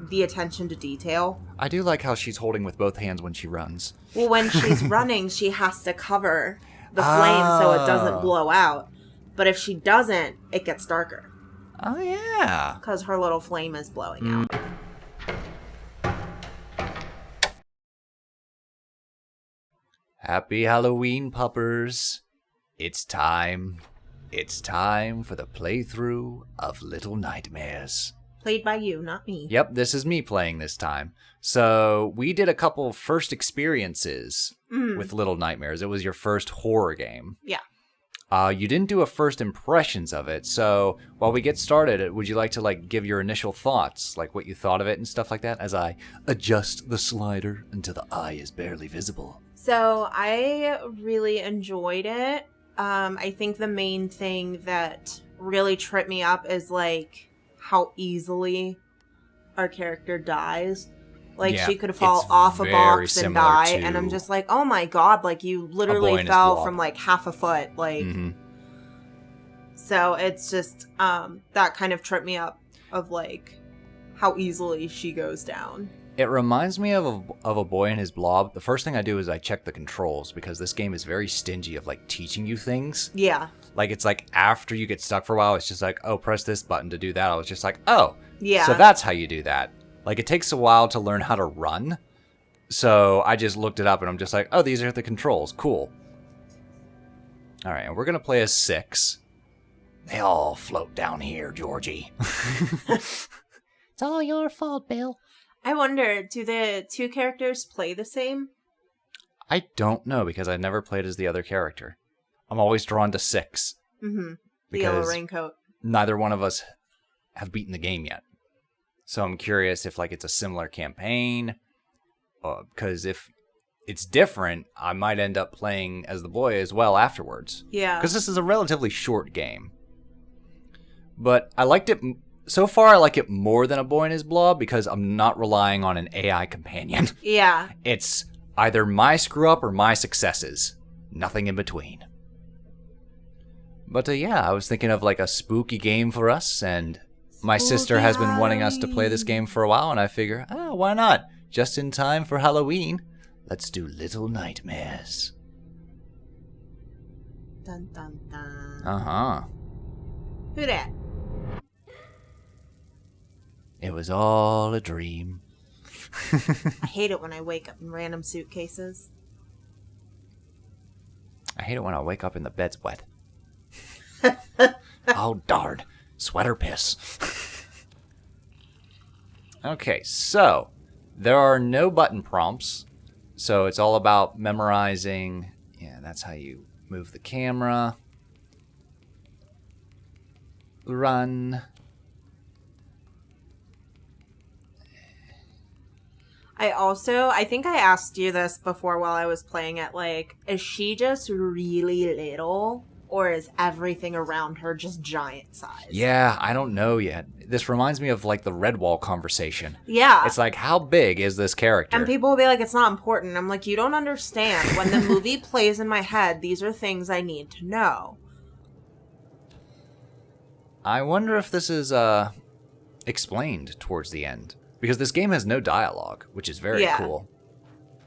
the attention to detail. I do like how she's holding with both hands when she runs. Well, when she's running, she has to cover the flame so it doesn't blow out. But if she doesn't, it gets darker. Oh, yeah. Because her little flame is blowing out. Happy Halloween, puppers. It's time. It's time for the playthrough of Little Nightmares. Played by you, not me. Yep, this is me playing this time. So, we did a couple first experiences with Little Nightmares. It was your first horror game. Yeah. You didn't do a first impressions of it, so while we get started, would you like to give your initial thoughts, like what you thought of it and stuff like that, as I adjust the slider until the eye is barely visible? So, I really enjoyed it. I think the main thing that really tripped me up is, how easily our character dies. She could fall off a box and die, and I'm just like, oh my god, you literally fell from, half a foot, So, it's just, that kind of tripped me up of, how easily she goes down. It reminds me of a boy and his blob. The first thing I do is I check the controls, because this game is very stingy of, teaching you things. Yeah. It's after you get stuck for a while, it's just oh, press this button to do that. I was just oh. Yeah. So that's how you do that. It takes a while to learn how to run. So I just looked it up, and I'm just oh, these are the controls. Cool. All right, and we're going to play as 6. They all float down here, Georgie. It's all your fault, Bill. I wonder, do the two characters play the same? I don't know, because I never played as the other character. I'm always drawn to 6. Mm-hmm. The yellow raincoat. Neither one of us have beaten the game yet. So I'm curious if it's a similar campaign. Because if it's different, I might end up playing as the boy as well afterwards. Yeah. Because this is a relatively short game. But I liked it. So far, I like it more than A Boy and His Blob because I'm not relying on an AI companion. Yeah. It's either my screw up or my successes. Nothing in between. But yeah, I was thinking of a spooky game for us, and my sister has been wanting us to play this game for a while, and I figure, why not? Just in time for Halloween. Let's do Little Nightmares. Dun dun dun. Uh-huh. Who dat? It was all a dream. I hate it when I wake up in random suitcases. I hate it when I wake up and the bed's wet. Oh, darn. Sweater piss. Okay, so there are no button prompts. So it's all about memorizing. Yeah, that's how you move the camera. Run. I think I asked you this before while I was playing it, is she just really little, or is everything around her just giant size? Yeah, I don't know yet. This reminds me of, the Redwall conversation. Yeah. It's how big is this character? And people will be it's not important. I'm you don't understand. When the movie plays in my head, these are things I need to know. I wonder if this is, explained towards the end. Because this game has no dialogue, which is very cool.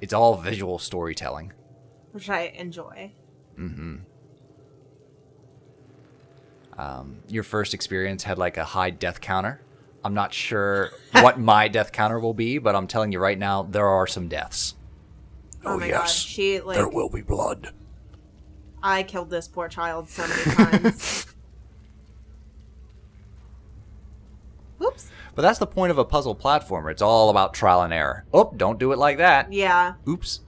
It's all visual storytelling. Which I enjoy. Mm-hmm. Your first experience had a high death counter. I'm not sure what my death counter will be, but I'm telling you right now, there are some deaths. Oh my yes. God. There will be blood. I killed this poor child so many times. Oops. But that's the point of a puzzle platformer. It's all about trial and error. Oh, don't do it like that. Yeah. Oops.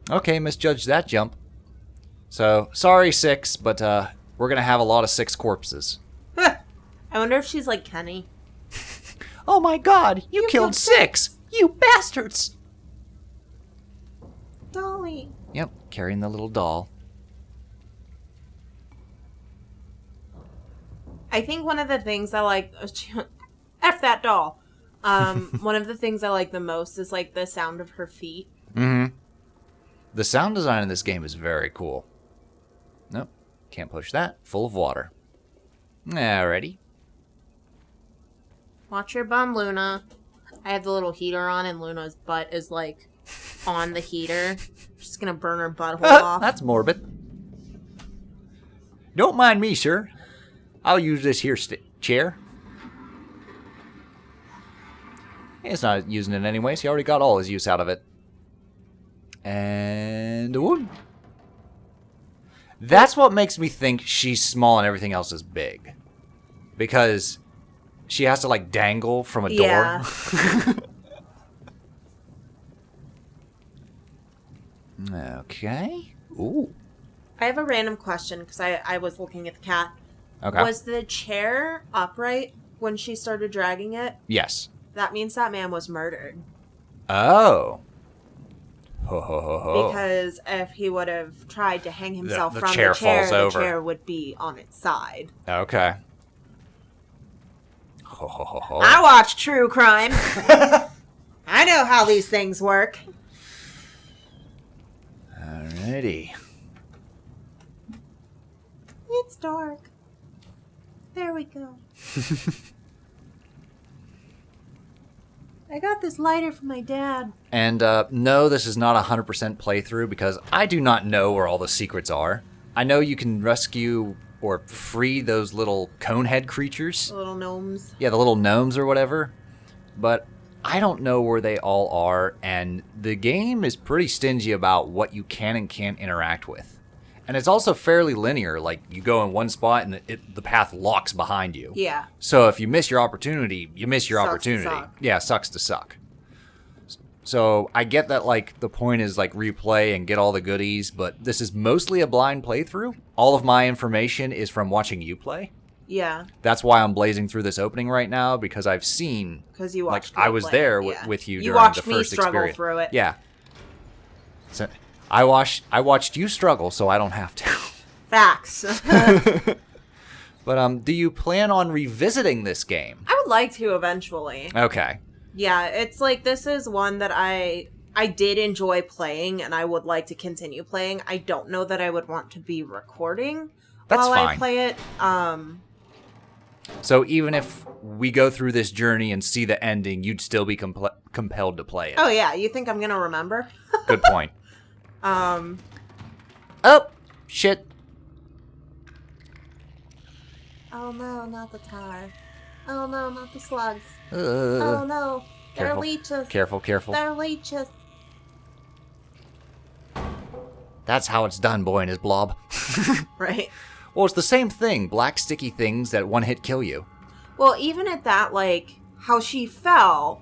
Okay, misjudged that jump. So, sorry, 6, but we're going to have a lot of 6 corpses. I wonder if she's like Kenny. Oh my god, you killed 6! You bastards! Dolly. Yep, carrying the little doll. I think one of the things I like... F that doll. One of the things I like the most is the sound of her feet. Mm-hmm. The sound design in this game is very cool. Nope, can't push that. Full of water. Alrighty. Watch your bum, Luna. I have the little heater on, and Luna's butt is, like, on the heater. She's gonna burn her butthole off. That's morbid. Don't mind me, sir. I'll use this here chair. He's not using it anyways. He already got all his use out of it. And... Ooh. That's what makes me think she's small and everything else is big. Because she has to, like, dangle from a door. Yeah. Okay. Ooh. I have a random question, because I was looking at the cat. Okay. Was the chair upright when she started dragging it? Yes. That means that man was murdered. Oh. Ho, ho, ho, ho. Because if he would have tried to hang himself The from chair the chair, falls the over. chair would be on its side. Okay. Ho, ho, ho, ho. I watch true crime. I know how these things work. Alrighty. It's dark. There we go. I got this lighter from my dad. And no, this is not a 100% playthrough because I do not know where all the secrets are. I know you can rescue or free those little conehead creatures. The little gnomes. Yeah, the little gnomes or whatever. But I don't know where they all are, and the game is pretty stingy about what you can and can't interact with. And it's also fairly linear, like you go in one spot and the path locks behind you. Yeah. So if you miss your opportunity, you miss your Sucks to opportunity. suck. Yeah, sucks to suck. So I get that, like, the point is, like, replay and get all the goodies, but this is mostly a blind playthrough. All of my information is from watching you play. Yeah. That's why I'm blazing through this opening right now, because I've seen... Because you watched I me was play there it, yeah. with you You during the watched me first struggle experience. through it. Yeah. So I watched you struggle, so I don't have to. Facts. But do you plan on revisiting this game? I would like to eventually. Okay. Yeah, it's like this is one that I did enjoy playing and I would like to continue playing. I don't know that I would want to be recording That's while fine. I play it. So even if we go through this journey and see the ending, you'd still be compelled to play it. Oh yeah, you think I'm gonna remember? Good point. Oh, shit. Oh no, not the tar. Oh no, not the slugs. Uh, Oh no, they're careful. leeches. Careful. They're leeches. That's how it's done, boy and his blob. Right. Well, it's the same thing. Black sticky things that one hit kill you. Well, even at that, like, how she fell,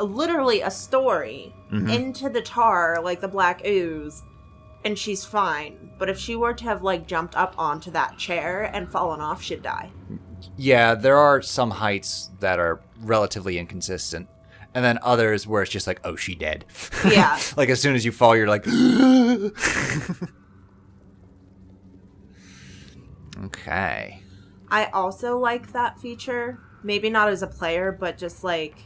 literally a story, into the tar, like the black ooze, and she's fine. But if she were to have, like, jumped up onto that chair and fallen off, she'd die. Yeah, there are some heights that are relatively inconsistent. And then others where it's just like, oh, she dead. Yeah. Like, as soon as you fall, you're like... Okay. I also like that feature. Maybe not as a player, but just, like,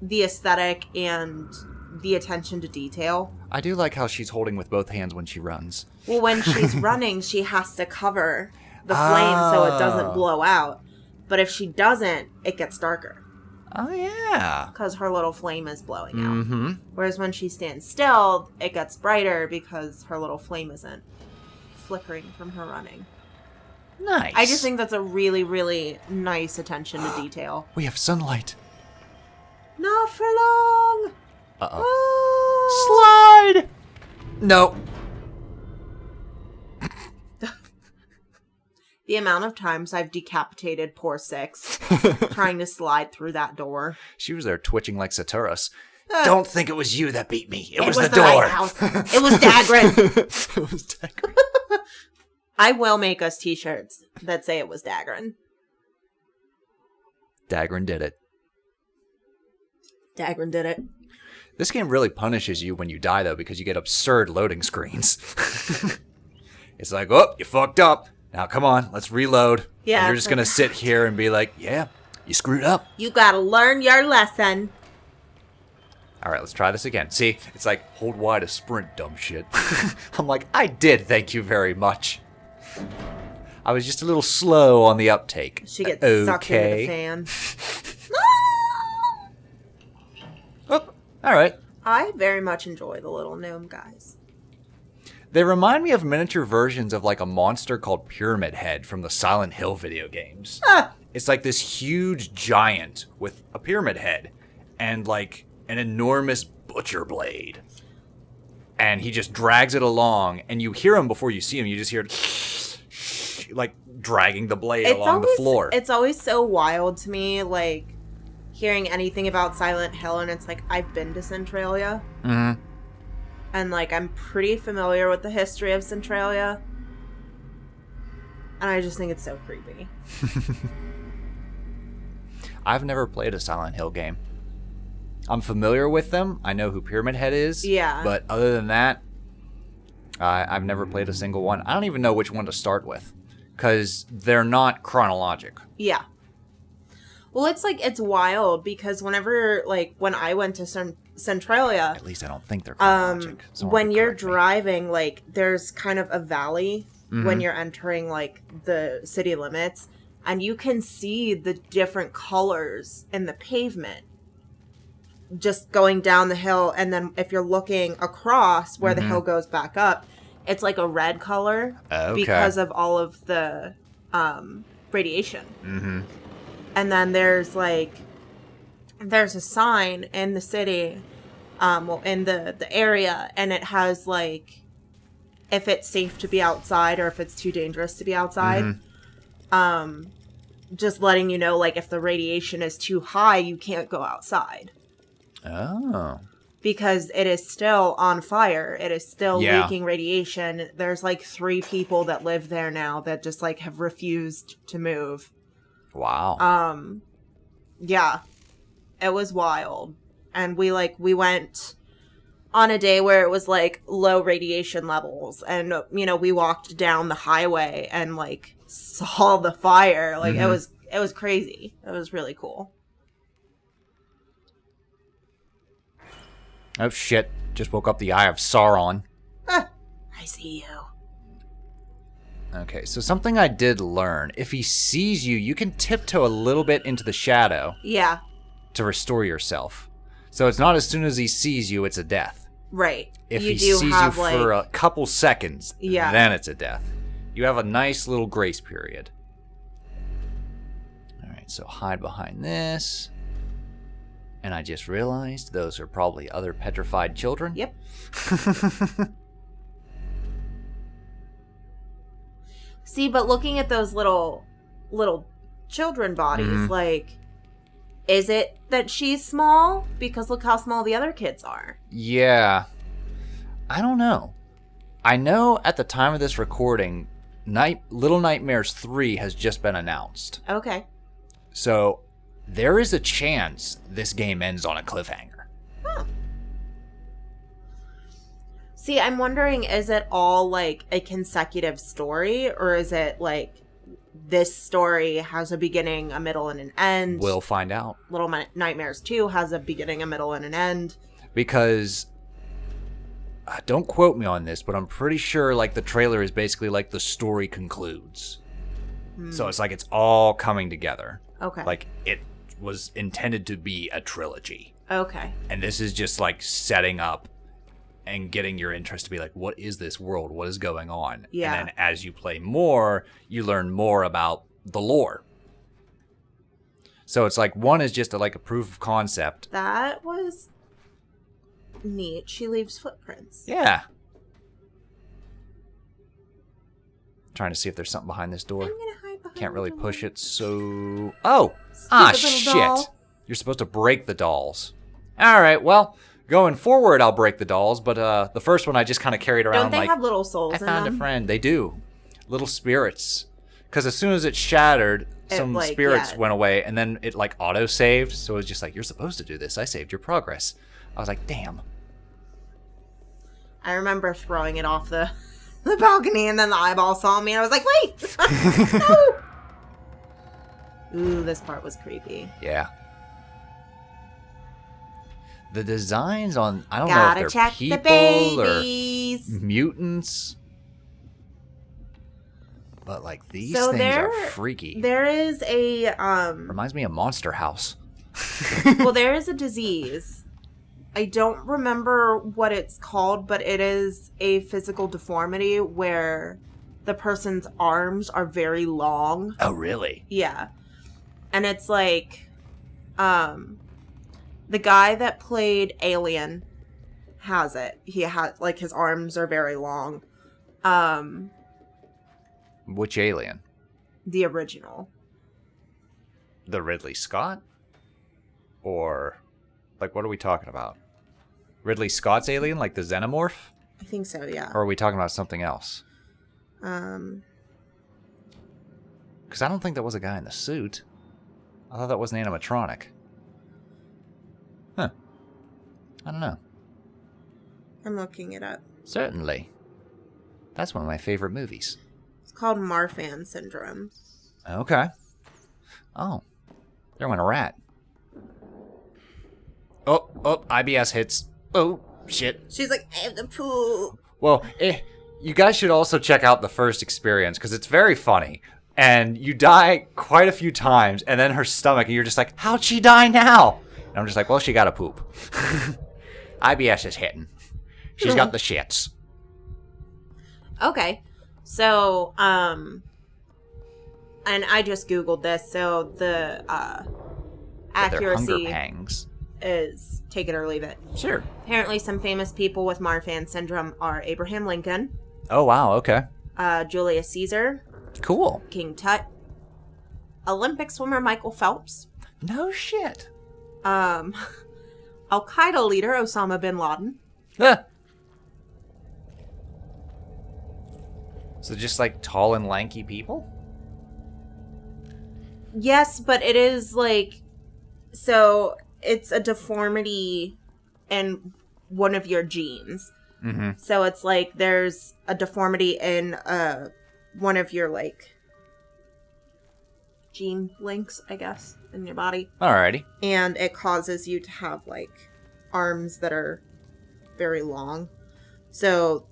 the aesthetic and the attention to detail. I do like how she's holding with both hands when she runs. Well, when she's running, she has to cover the flame so it doesn't blow out. But if she doesn't, it gets darker. Oh, yeah. Because her little flame is blowing out. Mm-hmm. Whereas when she stands still, it gets brighter because her little flame isn't flickering from her running. Nice. I just think that's a really, really nice attention to detail. We have sunlight. Not for long! Uh-oh. Slide! No. The amount of times I've decapitated poor Six trying to slide through that door. She was there twitching like Saturas. Don't think it was you that beat me. It was the door. lighthouse. It was Dagrin. It was Dagrin. I will make us t-shirts that say it was Dagrin. Dagrin did it. Dagrin did it. This game really punishes you when you die, though, because you get absurd loading screens. It's like, oh, you fucked up. Now, come on, let's reload. Yeah, And you're just going to sit here and be like, yeah, you screwed up. You gotta learn your lesson. All right, let's try this again. See, it's like, hold Y to sprint, dumb shit. I'm like, I did, thank you very much. I was just a little slow on the uptake. She gets okay. sucked into the fan. All right. I very much enjoy the little gnome guys. They remind me of miniature versions of like a monster called Pyramid Head from the Silent Hill video games. It's like this huge giant with a pyramid head and like an enormous butcher blade. And he just drags it along, and you hear him before you see him. You just hear it like dragging the blade along the floor. It's always so wild to me, like, hearing anything about Silent Hill, and it's like, I've been to Centralia. Mm-hmm. And, like, I'm pretty familiar with the history of Centralia. And I just think it's so creepy. I've never played a Silent Hill game. I'm familiar with them. I know who Pyramid Head is. Yeah. But other than that, I've never played a single one. I don't even know which one to start with. Because they're not chronologic. Yeah. Well, it's like, it's wild because whenever, like, when I went to Centralia... At least I don't think they're chronologic. When you're driving, like, there's kind of a valley when you're entering, like, the city limits. And you can see the different colors in the pavement just going down the hill. And then if you're looking across where the hill goes back up, it's like a red color because of all of the radiation. Mm-hmm. And then there's a sign in the city, in the area, and it has like, if it's safe to be outside or if it's too dangerous to be outside. Just letting you know, like, if the radiation is too high, you can't go outside. Oh. Because it is still on fire. It is still leaking radiation. There's, like, 3 people that live there now that just, like, have refused to move. Wow. Yeah. It was wild. And we went on a day where it was, like, low radiation levels. And, you know, we walked down the highway and, like, saw the fire. Like, it was crazy. It was really cool. Oh, shit. Just woke up the Eye of Sauron. I see you. Okay, so something I did learn. If he sees you, you can tiptoe a little bit into the shadow. Yeah. To restore yourself. So it's not as soon as he sees you, it's a death. Right. If he sees you for a couple seconds, then it's a death. You have a nice little grace period. Alright, so hide behind this. And I just realized those are probably other petrified children. Yep. See, but looking at those little children bodies, like, is it that she's small? Because look how small the other kids are. Yeah. I don't know. I know at the time of this recording, Little Nightmares 3 has just been announced. Okay. So there is a chance this game ends on a cliffhanger. Huh. See, I'm wondering, is it all like a consecutive story, or is it like this story has a beginning, a middle, and an end? We'll find out. Little Nightmares 2 has a beginning, a middle, and an end. Because, don't quote me on this, but I'm pretty sure like the trailer is basically like the story concludes. So it's like it's all coming together. Okay. Like it was intended to be a trilogy. Okay. And this is just like setting up and getting your interest to be like, what is this world? What is going on? Yeah. And then as you play more, you learn more about the lore. So it's like one is just like a proof of concept. That was neat. She leaves footprints. Yeah. Trying to see if there's something behind this door. I'm gonna hide behind Can't really the push door. it, so... Oh! Stupid little Shit! doll. You're supposed to break the dolls. Alright, well, going forward, I'll break the dolls, but the first one I just kind of carried around Don't they like... have little souls I in found them? a friend. They do. Little spirits. Because as soon as it shattered, some spirits went away, and then it like auto-saved, so it was just like, you're supposed to do this. I saved your progress. I was like, damn. I remember throwing it off the balcony, and then the eyeball saw me, and I was like, wait! No! Ooh, this part was creepy. Yeah. The designs on, I don't Gotta know if check they're the people or babies. mutants. But like these So things there- are freaky. There is a Reminds me of Monster House. well, there is a disease I don't remember what it's called, but it is a physical deformity where the person's arms are very long. Oh, really? Yeah. And it's like, the guy that played Alien has it. He has, like, his arms are very long. Which Alien? The original. The Ridley Scott? Or, like, what are we talking about? Ridley Scott's Alien, like the Xenomorph? I think so, yeah. Or are we talking about something else? Because I don't think that was a guy in the suit. I thought that was an animatronic. Huh. I don't know. I'm looking it up. Certainly. That's one of my favorite movies. It's called Marfan syndrome. Okay. Oh. There went a rat. Oh, IBS hits. Oh, shit. She's like, I have the poop. Well, you guys should also check out the first experience, because it's very funny. And you die quite a few times, and then her stomach, and you're just like, how'd she die now? And I'm just like, well, she got a poop. IBS is hitting. She's got the shits. Okay. So, and I just Googled this, so the accuracy hunger pangs. is take it or leave it. Sure. Apparently, some famous people with Marfan syndrome are Abraham Lincoln, Oh, wow, okay. Julius Caesar, Cool. King Tut, Olympic swimmer Michael Phelps, No shit. Al Qaeda leader Osama bin Laden. So just like tall and lanky people? Yes, but it is like, so it's a deformity in one of your genes. Mm-hmm. So it's like there's a deformity in one of your like gene links, I guess, in your body. Alrighty. And it causes you to have like arms that are very long. So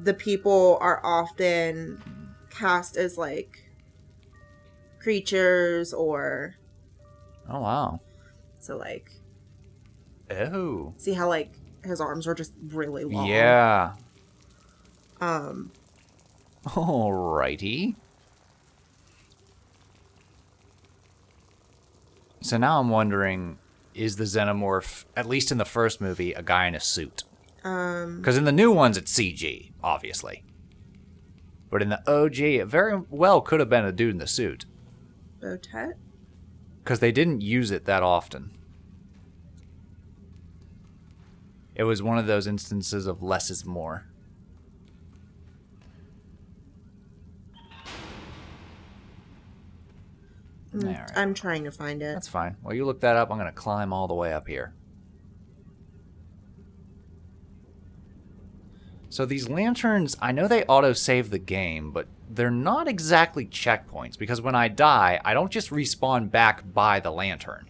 the people are often cast as like creatures or Oh, wow. so like Oh. see how like his arms are just really long. Yeah. Alrighty. So now I'm wondering, is the Xenomorph, at least in the first movie, a guy in a suit? Because in the new ones, it's CG, obviously. But in the OG, it very well could have been a dude in the suit. Botet? Because they didn't use it that often. It was one of those instances of less is more. Alright. I'm trying to find it. That's fine. While you look that up, I'm going to climb all the way up here. So these lanterns, I know they auto-save the game, but they're not exactly checkpoints, because when I die, I don't just respawn back by the lantern.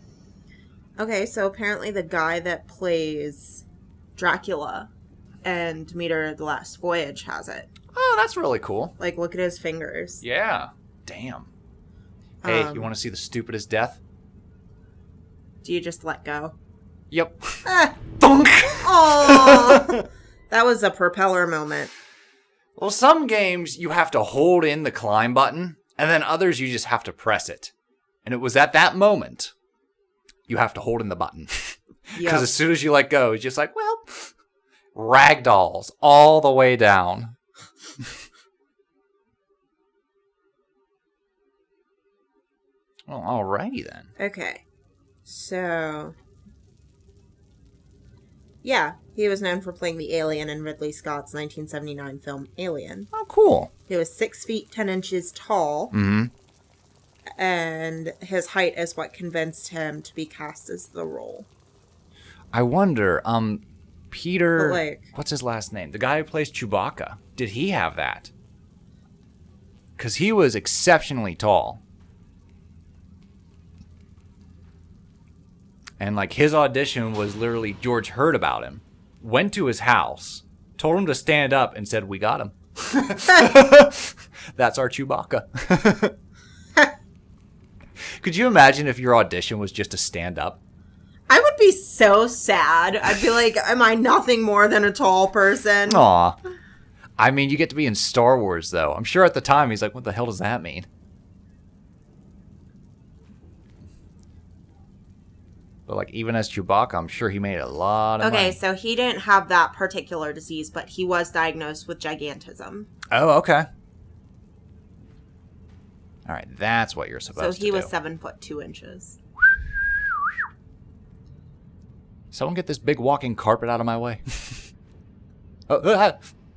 Okay, so apparently the guy that plays Dracula and Meter of the Last Voyage has it. Oh, that's really cool. Like, look at his fingers. Yeah. Damn. Hey, you want to see the stupidest death? Do you just let go? Yep. Ah. Thunk! Oh, that was a propeller moment. Well, some games you have to hold in the climb button, and then others you just have to press it. And it was at that moment you have to hold in the button. Because as soon as you let go, it's just like, well, ragdolls all the way down. Well, alrighty then. Okay. So, yeah, he was known for playing the alien in Ridley Scott's 1979 film Alien. Oh, cool. He was 6 feet 10 inches tall, and his height is what convinced him to be cast as the role. I wonder, Peter, But, like, what's his last name? The guy who plays Chewbacca. Did he have that? Because he was exceptionally tall. And, like, his audition was literally, George heard about him, went to his house, told him to stand up, and said, we got him. That's our Chewbacca. Could you imagine if your audition was just to stand up? I would be so sad. I'd be like, am I nothing more than a tall person? Aw. I mean, you get to be in Star Wars, though. I'm sure at the time he's like, what the hell does that mean? But, like, even as Chewbacca, I'm sure he made a lot of money. Okay, so he didn't have that particular disease, but he was diagnosed with gigantism. Oh, okay. All right, that's what you're supposed to do. So he was 7'2". Someone get this big walking carpet out of my way.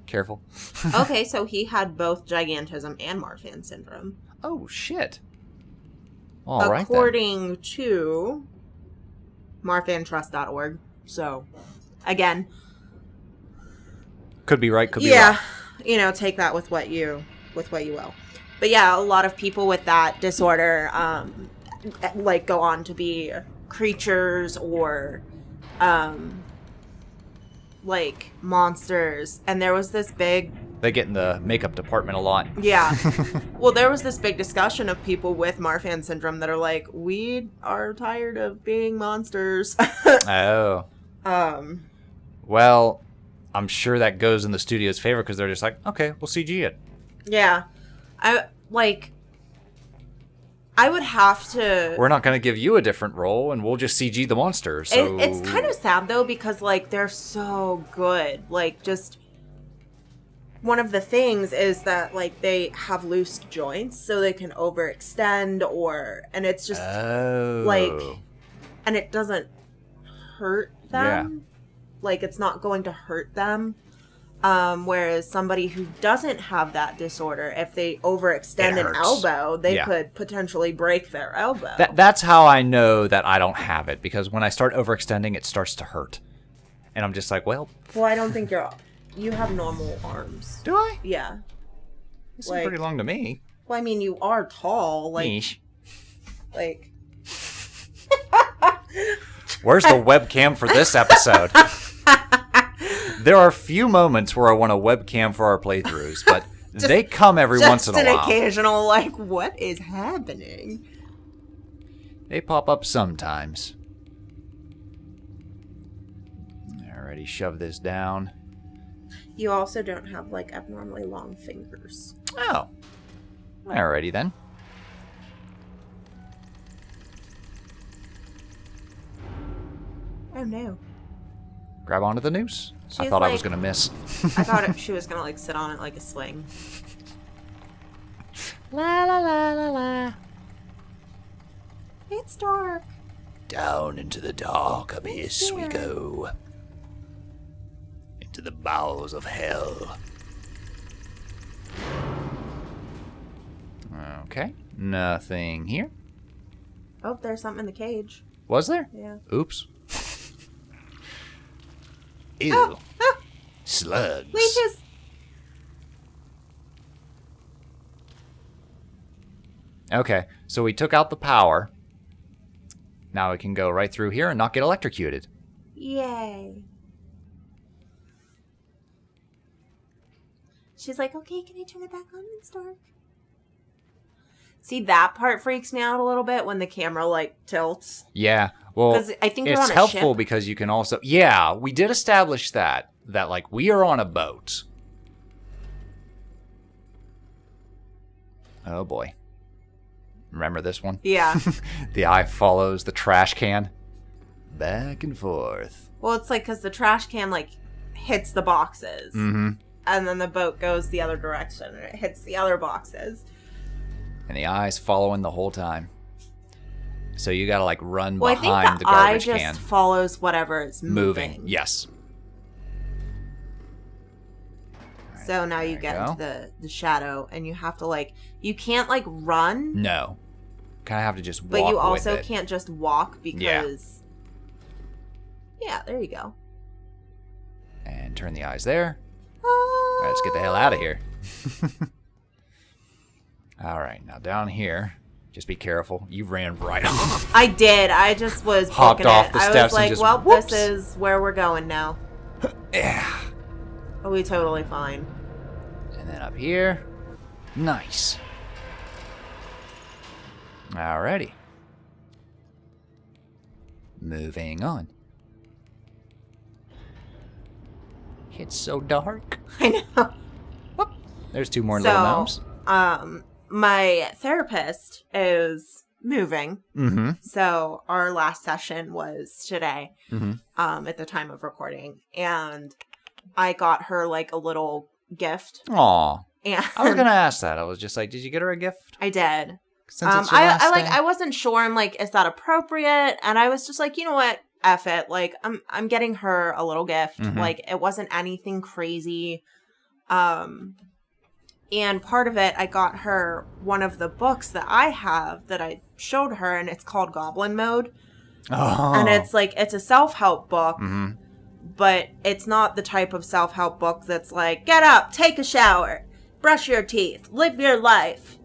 Careful. Okay, so he had both gigantism and Marfan syndrome. Oh, shit. All right, According to marfantrust.org. So, again. Could be right, could be wrong. Yeah, take that with what you will. But yeah, a lot of people with that disorder, like, go on to be creatures or, like, monsters. And there was this big... They get in the makeup department a lot. Yeah. Well, there was this big discussion of people with Marfan syndrome that are like, we are tired of being monsters. Oh. Well, I'm sure that goes in the studio's favor because they're just like, okay, we'll CG it. Yeah. I would have to... We're not going to give you a different role, and we'll just CG the monster, so... It's kind of sad, though, because, like, they're so good. Like, just... One of the things is that, like, they have loose joints, so they can overextend, or... And it's just, like... And it doesn't hurt them. Yeah. Like, it's not going to hurt them. Whereas somebody who doesn't have that disorder, if they overextend an elbow, they could potentially break their elbow. That's how I know that I don't have it, because when I start overextending, it starts to hurt. And I'm just like, well... Well, I don't think you have normal arms. Do I? Yeah. This is pretty long to me. Well, I mean, you are tall. Like... Yeesh. Like... Where's the webcam for this episode? There are few moments where I want a webcam for our playthroughs, but they come every once in a while. Just an occasional, like, what is happening? They pop up sometimes. Alrighty, shove this down. You also don't have, like, abnormally long fingers. Oh. Alrighty then. Oh no. Grab onto the noose. I thought I was going to miss. I thought she was going to, like, sit on it like a swing. La la la la la. It's dark. Down into the dark abyss we go. Into the bowels of hell. Okay. Nothing here. Oh, there's something in the cage. Was there? Yeah. Oops. Ew. Oh. Slugs. Leeches. Okay, so we took out the power. Now we can go right through here and not get electrocuted. Yay. She's like, okay, can I turn it back on? It's dark. See, that part freaks me out a little bit when the camera, like, tilts. Yeah, well, I think it's on a helpful ship. because you can also... Yeah, we did establish that, like, we are on a boat. Oh, boy. Remember this one? Yeah. The eye follows the trash can. Back and forth. Well, it's like, because the trash can, like, hits the boxes. Mm-hmm. And then the boat goes the other direction, and it hits the other boxes. And the eye's following the whole time. So you gotta, like, run well, behind I think the garbage eye can. just follows whatever is moving. Yes. So now you get into the shadow, and you have to, like... You can't, like, run. No. Kind of have to just walk But you with also it. can't just walk because... Yeah, there you go. And turn the eyes there. All right, let's get the hell out of here. All right, now down here, just be careful. You ran right off. I did. I just was hopped booking off it. the I steps was like, and just well, whoops. this is where we're going now. Yeah. Oh, we totally fine. And then up here, nice. Alrighty. Moving on. It's so dark. I know. Whoop. There's 2 more little gnomes. My therapist is moving. Mm-hmm. So our last session was today, Mm-hmm. at the time of recording. And I got her like a little gift. Aw. And I was going to ask that. I was just like, did you get her a gift? I did. Since it's your last day? I wasn't sure. I'm like, is that appropriate? And I was just like, you know what? F it. Like, I'm getting her a little gift. Mhm. Like, it wasn't anything crazy. And part of it, I got her one of the books that I have that I showed her, and it's called Goblin Mode. Oh. And it's like, it's a self-help book, Mm-hmm. but it's not the type of self-help book that's like, get up, take a shower, brush your teeth, live your life,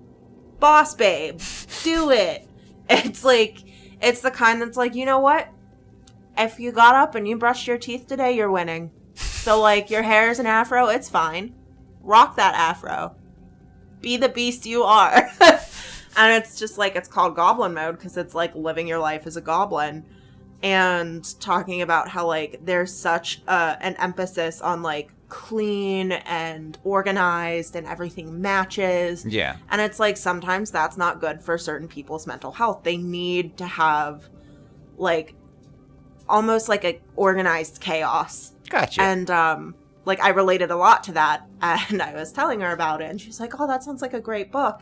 boss babe, do it. It's like, it's the kind that's like, you know what? If you got up and you brushed your teeth today, you're winning. So, like, your hair is an afro, it's fine. Rock that afro. Be the beast you are. And it's just like, it's called Goblin Mode because it's like living your life as a goblin. And talking about how, like, there's such an emphasis on, like, clean and organized and everything matches. Yeah. And it's like, sometimes that's not good for certain people's mental health. They need to have, like, almost like a organized chaos. Gotcha. And, like, I related a lot to that, and I was telling her about it, and she's like, oh, that sounds like a great book.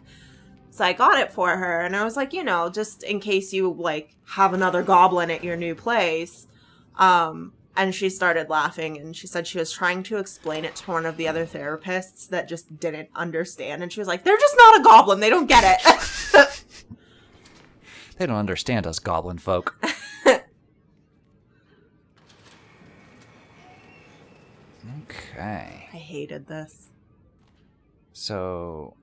So I got it for her, and I was like, you know, just in case you, like, have another goblin at your new place. And she started laughing, and she said she was trying to explain it to one of the other therapists that just didn't understand, and she was like, they're just not a goblin, they don't get it. They don't understand us goblin folk. Okay. I hated this. So,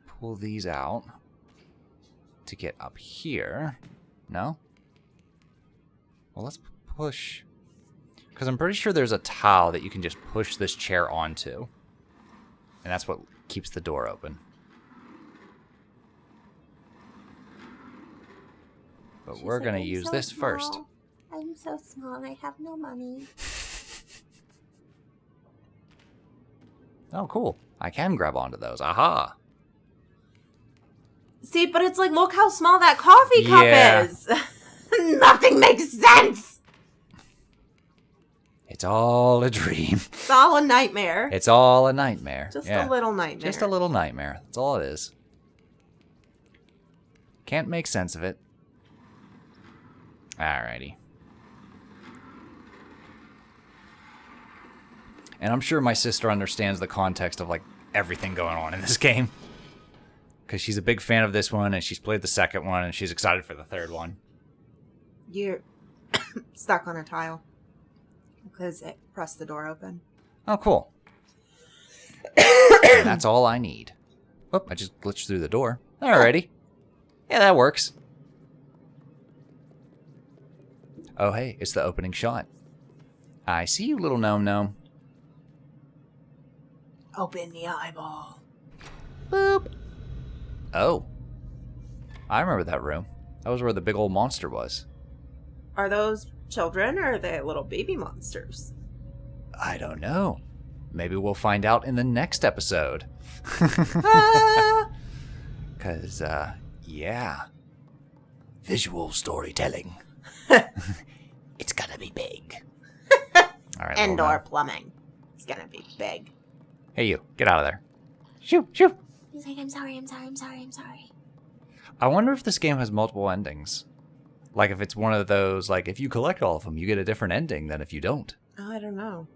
pull these out to get up here. No? Well, let's push. Because I'm pretty sure there's a tile that you can just push this chair onto. And that's what keeps the door open. But we're going to use this first. I'm so small and I have no money. Oh, cool. I can grab onto those. Aha. See, but it's like, look how small that coffee cup Yeah. is. Nothing makes sense. It's all a dream. It's all a nightmare. It's all a nightmare. Just Yeah. a little nightmare. Just a little nightmare. That's all it is. Can't make sense of it. Alrighty. And I'm sure my sister understands the context of, like, everything going on in this game. Because she's a big fan of this one, and she's played the second one, and she's excited for the third one. You're stuck on a tile. Because it pressed the door open. Oh, cool. And that's all I need. Oh, I just glitched through the door. Alrighty. Yeah, that works. Oh, hey, it's the opening shot. I see you, little gnome. Open the eyeball. Boop. Oh. I remember that room. That was where the big old monster was. Are those children or are they little baby monsters? I don't know. Maybe we'll find out in the next episode. Because, yeah. Visual storytelling. It's gonna be big. All right, Indoor plumbing. It's gonna be big. Hey, you. Get out of there. Shoo, shoo. He's like, I'm sorry. I wonder if this game has multiple endings. Like, if it's one of those, like, if you collect all of them, you get a different ending than if you don't. Oh, I don't know.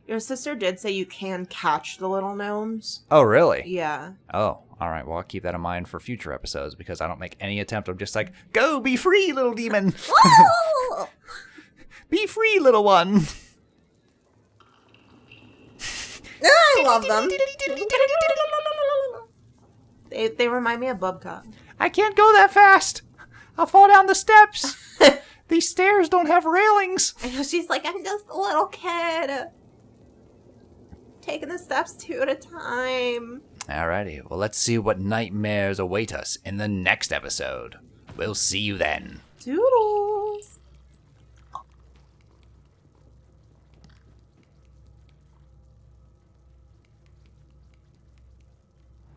Your sister did say you can catch the little gnomes. Oh, really? Yeah. Oh, all right. Well, I'll keep that in mind for future episodes because I don't make any attempt. I'm just like, go, be free, little demon. Be free, little one. I love them. They remind me of Bubka. I can't go that fast. I'll fall down the steps. These stairs don't have railings. I know, she's like, I'm just a little kid. Taking the steps 2 at a time. Alrighty, well, let's see what nightmares await us in the next episode. We'll see you then. Toodles.